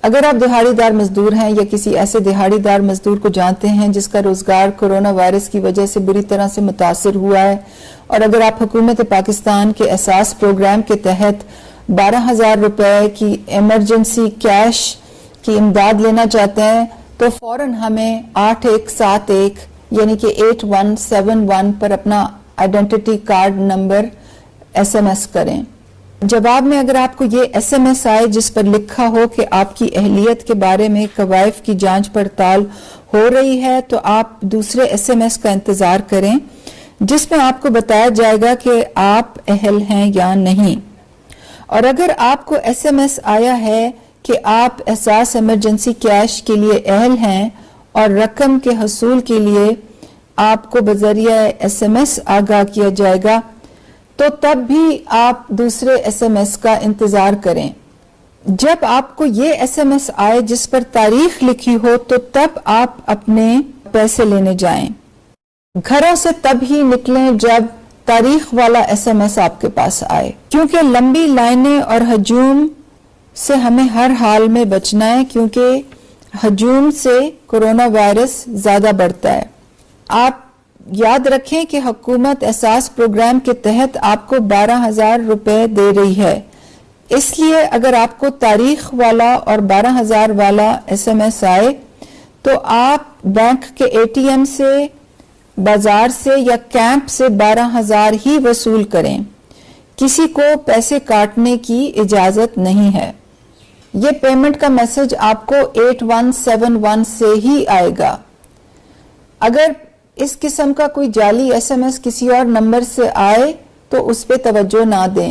اگر آپ دہاڑی دار مزدور ہیں یا کسی ایسے دہاڑی دار مزدور کو جانتے ہیں جس کا روزگار کورونا وائرس کی وجہ سے بری طرح سے متاثر ہوا ہے، اور اگر آپ حکومت پاکستان کے احساس پروگرام کے تحت 12,000 روپے کی ایمرجنسی کیش کی امداد لینا چاہتے ہیں تو فوراً ہمیں 8171 یعنی کہ 8171 پر اپنا آئیڈینٹی کارڈ نمبر SMS کریں۔ جواب میں اگر آپ کو یہ SMS آئے جس پر لکھا ہو کہ آپ کی اہلیت کے بارے میں کوائف کی جانچ پڑتال ہو رہی ہے تو آپ دوسرے SMS کا انتظار کریں جس میں آپ کو بتایا جائے گا کہ آپ اہل ہیں یا نہیں۔ اور اگر آپ کو SMS آیا ہے کہ آپ احساس ایمرجنسی کیش کے لیے اہل ہیں اور رقم کے حصول کے لیے آپ کو بذریعہ SMS آگاہ کیا جائے گا تو تب بھی آپ دوسرے SMS کا انتظار کریں۔ جب آپ کو یہ SMS آئے جس پر تاریخ لکھی ہو تو تب آپ اپنے پیسے لینے جائیں۔ گھروں سے تب ہی نکلیں جب تاریخ والا SMS آپ کے پاس آئے، کیونکہ لمبی لائنیں اور ہجوم سے ہمیں ہر حال میں بچنا ہے، کیونکہ ہجوم سے کورونا وائرس زیادہ بڑھتا ہے۔ آپ یاد رکھیں کہ حکومت احساس پروگرام کے تحت آپ کو 12,000 روپے دے رہی ہے، اس لیے اگر آپ کو تاریخ والا اور 12,000 والا SMS آئے تو آپ بینک کے ATM سے، بازار سے یا کیمپ سے 12,000 ہی وصول کریں، کسی کو پیسے کاٹنے کی اجازت نہیں ہے۔ یہ پیمنٹ کا میسج آپ کو 8171 سے ہی آئے گا۔ اگر اس قسم کا کوئی جعلی SMS کسی اور نمبر سے آئے تو اس پہ توجہ نہ دیں۔